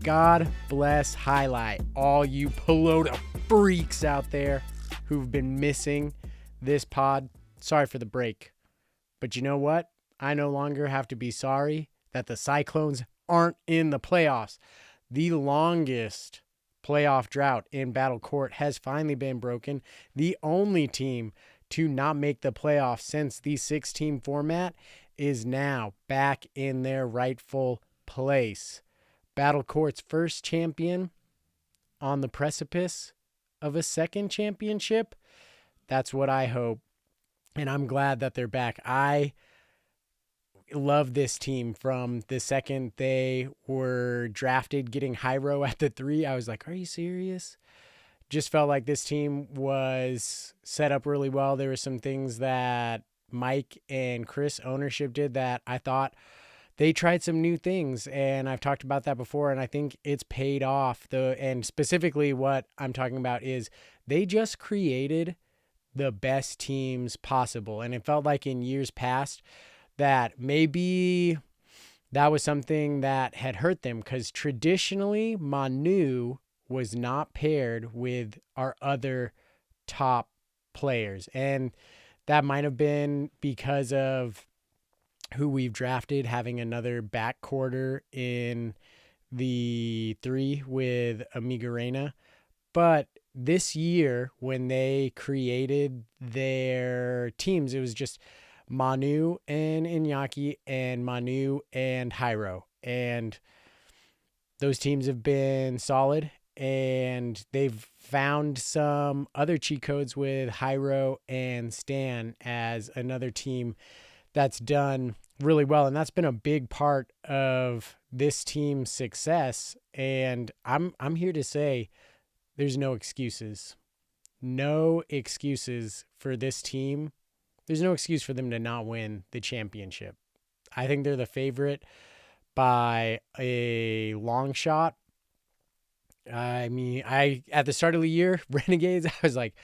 God bless Highlight, all you pelota freaks out there who've been missing this pod. Sorry for the break, but you know what? I no longer have to be sorry that the Cyclones aren't in the playoffs. The longest playoff drought in Battle Court has finally been broken. The only team to not make the playoffs since the 6-team format is now back in their rightful place. Battle Court's first champion on the precipice of a second championship. That's what I hope. And I'm glad that they're back. I love this team from the second they were drafted, getting Hyro at the 3. I was like, are you serious? Just felt like this team was set up really well. There were some things that Mike and Chris ownership did that I thought they tried some new things, and I've talked about that before, and I think it's paid off. And specifically what I'm talking about is they just created the best teams possible. And it felt like in years past that maybe that was something that had hurt them, because traditionally Manu was not paired with our other top players. And that might have been because of who we've drafted, having another backcourter in the 3 with Amigarena. But this year, when they created their teams, it was just Manu and Iñaki and Manu and Hyro. And those teams have been solid, and they've found some other cheat codes with Hyro and Stan as another team that's done really well. And that's been a big part of this team's success. And I'm here to say there's no excuses. No excuses for this team. There's no excuse for them to not win the championship. I think they're the favorite by a long shot. I mean, at the start of the year, Renegades, I was like,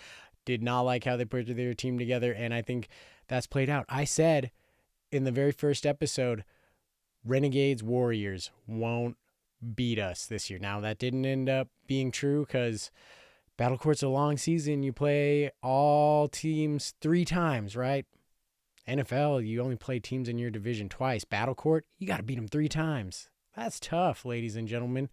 did not like how they put their team together, and I think that's played out. I said in the very first episode, Renegades Warriors won't beat us this year. Now, that didn't end up being true because Battle Court's a long season. You play all teams 3 times, right? NFL, you only play teams in your division twice. Battle Court, you got to beat them 3 times. That's tough, ladies and gentlemen.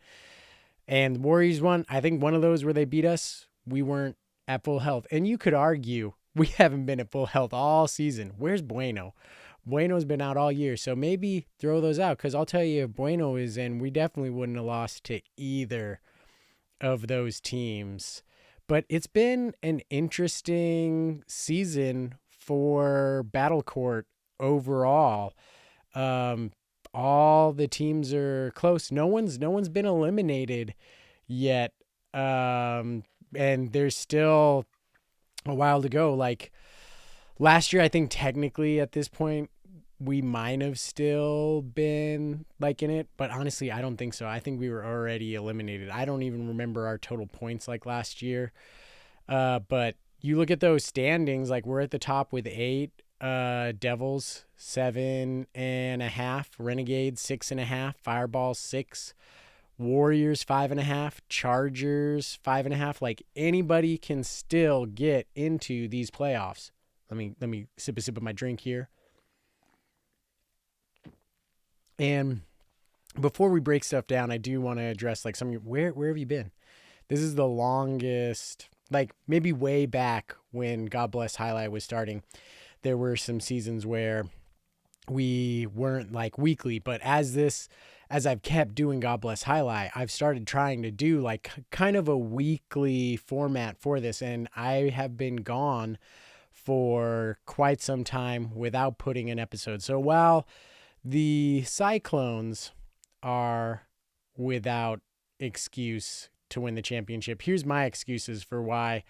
And the Warriors won. I think one of those where they beat us, we weren't at full health. And you could argue we haven't been at full health all season. Where's Bueno? Bueno's been out all year, so maybe throw those out, because I'll tell you, if Bueno is in, we definitely wouldn't have lost to either of those teams. But it's been an interesting season for Battle Court overall. All the teams are close. No one's been eliminated yet. And there's still a while to go. Like last year, I think technically at this point, we might have still been like in it, but honestly, I don't think so. I think we were already eliminated. I don't even remember our total points like last year. But you look at those standings, like we're at the top with 8, Devils 7.5, Renegades 6.5, Fireballs 6, Warriors 5.5, Chargers 5.5. Like anybody can still get into these playoffs. Let me sip a sip of my drink here. And before we break stuff down, I do want to address like where have you been? This is the longest, like maybe way back when God Bless Highlight was starting. There were some seasons where we weren't like weekly, but as I've kept doing God Bless Highlight, I've started trying to do like kind of a weekly format for this. And I have been gone for quite some time without putting an episode. So while the Cyclones are without excuse to win the championship, here's my excuses for why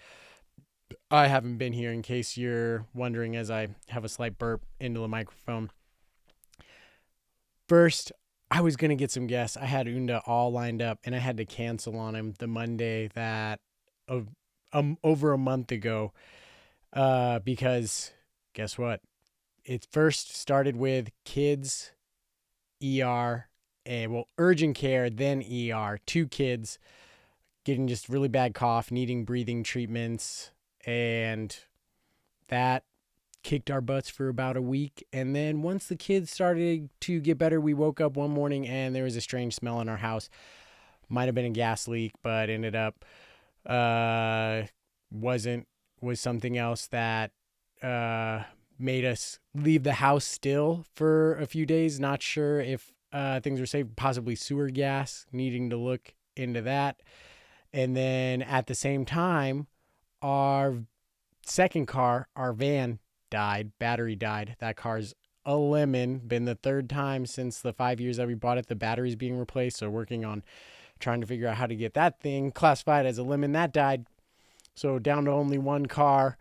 I haven't been here, in case you're wondering as I have a slight burp into the microphone. First, I was going to get some guests. I had Unda all lined up, and I had to cancel on him the Monday that over a month ago because guess what? It first started with kids, ER, urgent care, then ER. 2 kids getting just really bad cough, needing breathing treatments, and that kicked our butts for about a week. And then once the kids started to get better, we woke up one morning and there was a strange smell in our house. Might have been a gas leak, but ended up was something else that made us leave the house still for a few days. Not sure if things were safe, possibly sewer gas, needing to look into that. And then at the same time, our second car, our van, died. Battery died. That car's a lemon. Been the 3rd time since the 5 years that we bought it. The battery's being replaced. So working on trying to figure out how to get that thing classified as a lemon. That died. So down to only 1 car.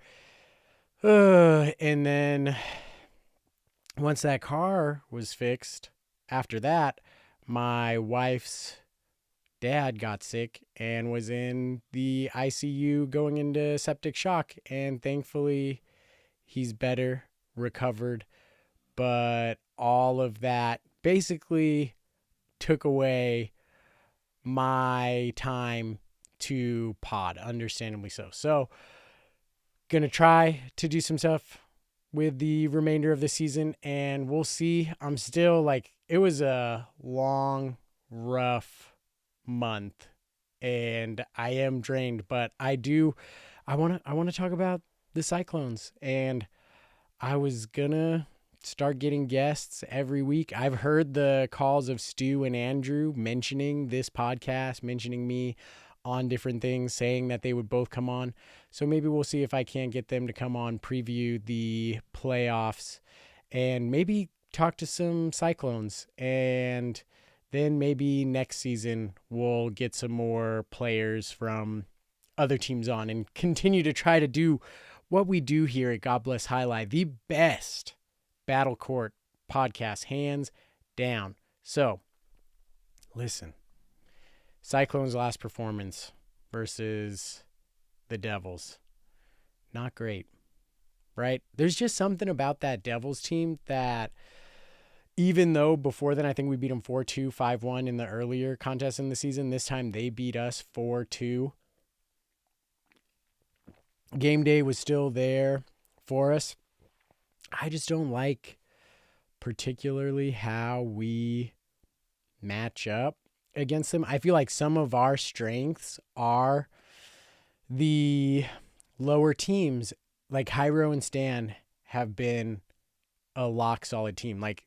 And then once that car was fixed, after that, my wife's dad got sick and was in the ICU going into septic shock. And thankfully, he's better, recovered. But all of that basically took away my time to pod, understandably so. So, going to try to do some stuff with the remainder of the season, and we'll see. I'm still it was a long, rough month, and I am drained, but I want to talk about the Cyclones, and I was gonna start getting guests every week. I've heard the calls of Stu and Andrew mentioning this podcast, mentioning me on different things, saying that they would both come on. So maybe we'll see if I can get them to come on, preview the playoffs, and maybe talk to some Cyclones. And then maybe next season we'll get some more players from other teams on and continue to try to do what we do here at God Bless Highlight, the best Battle Court podcast, hands down. So, listen. Cyclones' last performance versus the Devils. Not great, right? There's just something about that Devils team that, even though before then I think we beat them 4-2, 5-1 in the earlier contest in the season, this time they beat us 4-2. Game day was still there for us. I just don't like particularly how we match up against them. I feel like some of our strengths are the lower teams. Like Hyro and Stan have been a lock solid team, like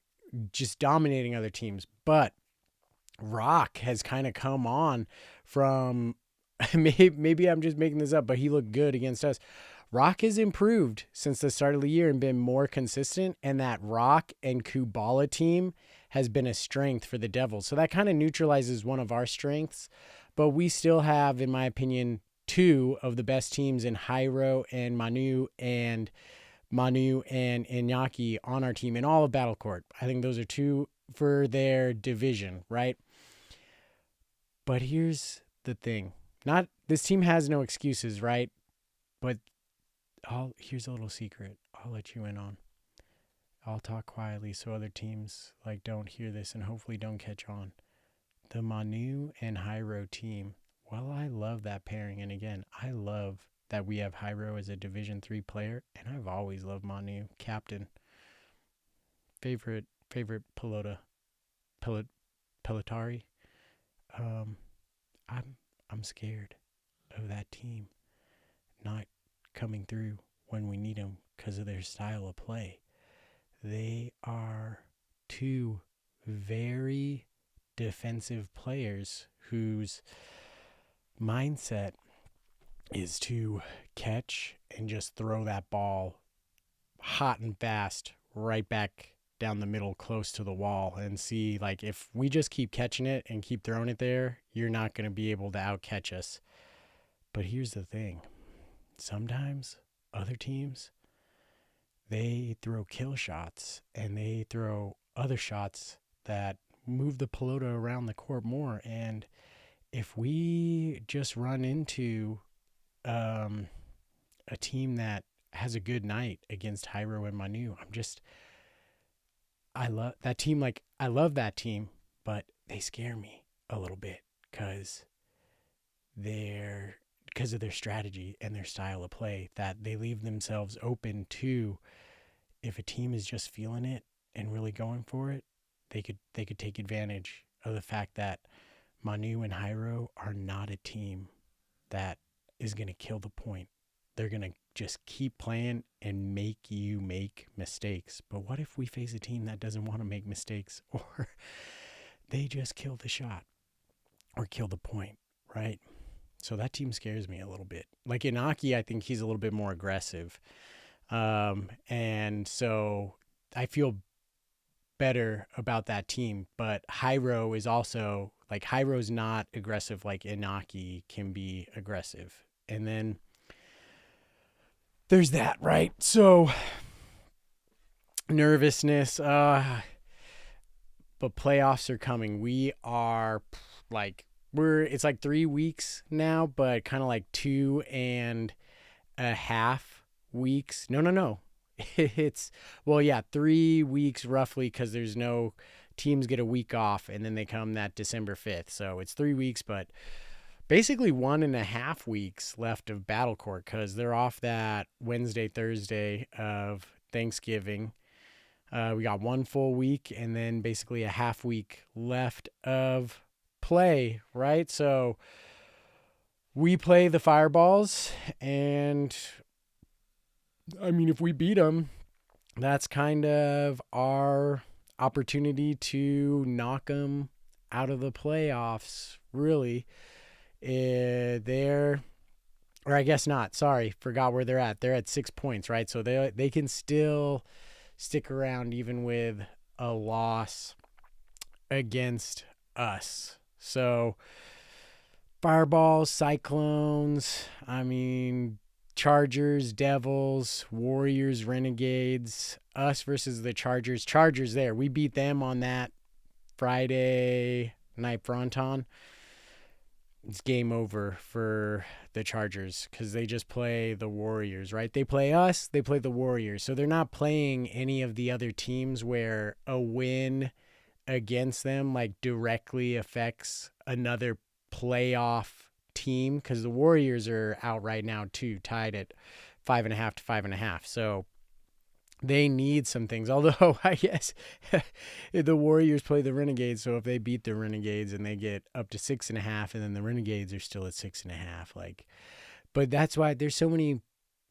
just dominating other teams. But Rock has kind of come on from, maybe I'm just making this up, but he looked good against us. Rock has improved since the start of the year and been more consistent, and that Rock and Kubala team has been a strength for the Devils. So that kind of neutralizes one of our strengths, but we still have, in my opinion, 2 of the best teams in Hyro and Manu and Iñaki on our team in all of Battle Court. I think those are 2 for their division, right? But here's the thing. This team has no excuses, right? But here's a little secret I'll let you in on. I'll talk quietly so other teams don't hear this and hopefully don't catch on. The Manu and Hyro team. Well, I love that pairing, and again, I love that we have Hyro as a Division 3 player, and I've always loved Manu, captain. Favorite Pelotari. I'm scared of that team not coming through when we need them because of their style of play. They are 2 very defensive players whose mindset is to catch and just throw that ball hot and fast right back down the middle close to the wall and see, if we just keep catching it and keep throwing it there, you're not going to be able to outcatch us. But here's the thing. Sometimes other teams, they throw kill shots and they throw other shots that move the pelota around the court more. And if we just run into a team that has a good night against Hyro and Manu, I love that team. I love that team, but they scare me a little bit because of their strategy and their style of play, that they leave themselves open to, if a team is just feeling it and really going for it, they could take advantage of the fact that Manu and Hyro are not a team that is going to kill the point. They're going to just keep playing and make you make mistakes. But what if we face a team that doesn't want to make mistakes, or they just kill the shot or kill the point, right? So that team scares me a little bit. Like Inaki, I think he's a little bit more aggressive. And so I feel better about that team. But Hyro is also, like, Hyro's not aggressive like Inaki can be aggressive. And then there's that, right? So nervousness, but playoffs are coming. We are it's like 3 weeks now, but kind of like 2.5 weeks. No. It's 3 weeks roughly, because there's no teams get a week off and then they come that December 5th. So it's 3 weeks, but basically 1.5 weeks left of Battle Court, because they're off that Wednesday, Thursday of Thanksgiving. We got 1 full week and then basically a half week left of play, right? So we play the Fireballs, and I mean, if we beat them, that's kind of our opportunity to knock them out of the playoffs, really. Or I guess not. Sorry, forgot where they're at. They're at 6 points, right? So they can still stick around even with a loss against us. So Fireballs, Cyclones, I mean, Chargers, Devils, Warriors, Renegades, us versus the Chargers. Chargers there. We beat them on that Friday night fronton. It's game over for the Chargers because they just play the Warriors, right? They play us, they play the Warriors. So they're not playing any of the other teams where a win against them like directly affects another playoff team, because the Warriors are out right now too, tied at 5.5 to 5.5. So they need some things. Although I guess the Warriors play the Renegades, so if they beat the Renegades and they get up to 6.5, and then the Renegades are still at 6.5, but that's why there's so many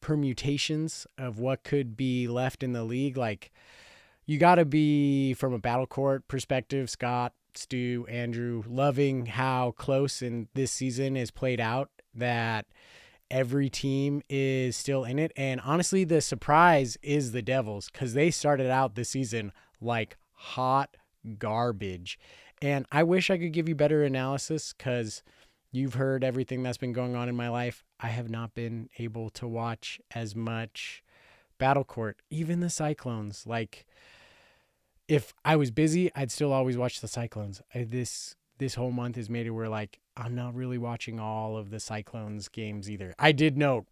permutations of what could be left in the league. Like, you got to be, from a Battle Court perspective, Scott, Stu, Andrew, loving how close in this season is played out, that every team is still in it. And honestly, the surprise is the Devils, because they started out the season like hot garbage. And I wish I could give you better analysis, because you've heard everything that's been going on in my life. I have not been able to watch as much Battle Court, even the Cyclones. Like, if I was busy, I'd still always watch the Cyclones. This whole month has made it where, like, I'm not really watching all of the Cyclones games either. I did note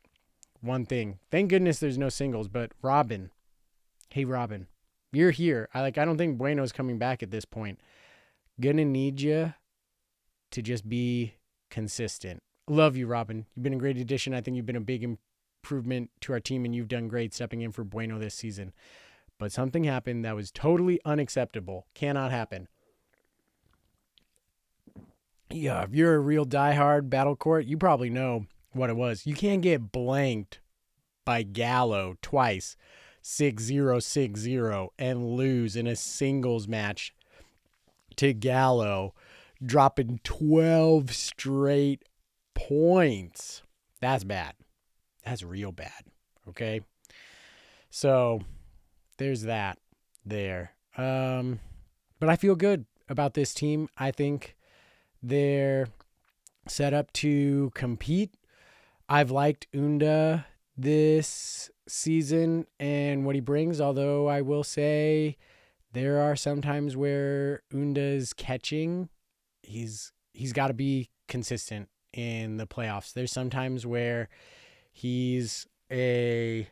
one thing. Thank goodness there's no singles, but Robin. Hey, Robin, you're here. I don't think Bueno's coming back at this point. Gonna need you to just be consistent. Love you, Robin. You've been a great addition. I think you've been a big improvement to our team, and you've done great stepping in for Bueno this season. But something happened that was totally unacceptable. Cannot happen. Yeah, if you're a real diehard Battle Court, you probably know what it was. You can't get blanked by Gallo twice, 6-0, 6-0, and lose in a singles match to Gallo, dropping 12 straight points. That's bad. That's real bad. Okay? So there's that there. But I feel good about this team. I think they're set up to compete. I've liked Unda this season and what he brings, although I will say there are some times where Unda's catching. He's got to be consistent in the playoffs. There's sometimes where he's a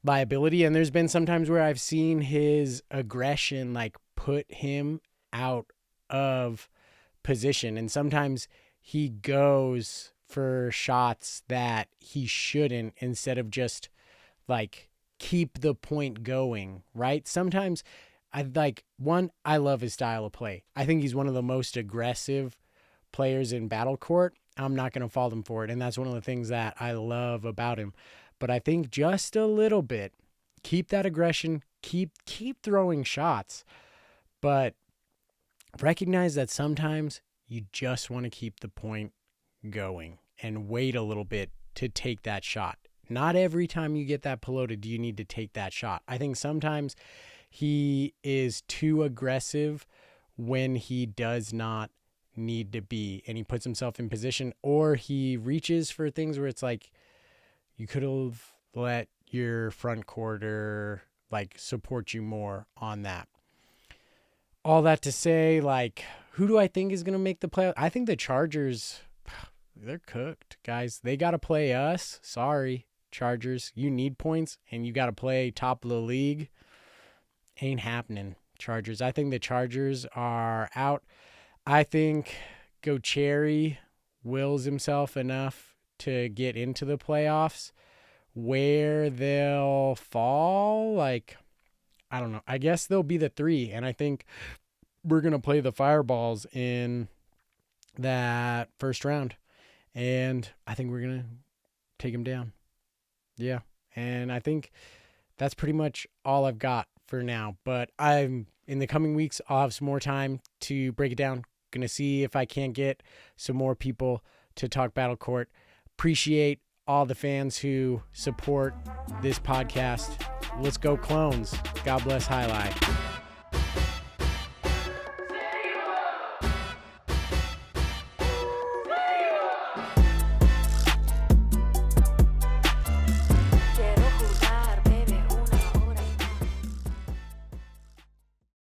liability, and there's been sometimes where I've seen his aggression put him out of position. And sometimes he goes for shots that he shouldn't, instead of just like keep the point going, right? Sometimes I love his style of play. I think he's one of the most aggressive players in battle court. I'm not going to fault him for it. And that's one of the things that I love about him. But I think just a little bit, keep that aggression, keep throwing shots, but recognize that sometimes you just want to keep the point going and wait a little bit to take that shot. Not every time you get that pelota do you need to take that shot. I think sometimes he is too aggressive when he does not need to be, and he puts himself in position, or he reaches for things where it's like you could have let your front quarter like support you more on that. All that to say, like, who do I think is going to make the playoff? I think the Chargers, they're cooked, guys. They got to play us. Sorry, Chargers. You need points, and you got to play top of the league. Ain't happening, Chargers. I think the Chargers are out. I think Cherry wills himself enough to get into the playoffs. Where they'll fall, like, I don't know. I guess they'll be the 3, and I think we're going to play the Fireballs in that first round, and I think we're going to take them down. Yeah, and I think that's pretty much all I've got for now, but in the coming weeks, I'll have some more time to break it down. Going to see if I can't get some more people to talk Battle Court. Appreciate all the fans who support this podcast. Let's go Clones. God bless Alai.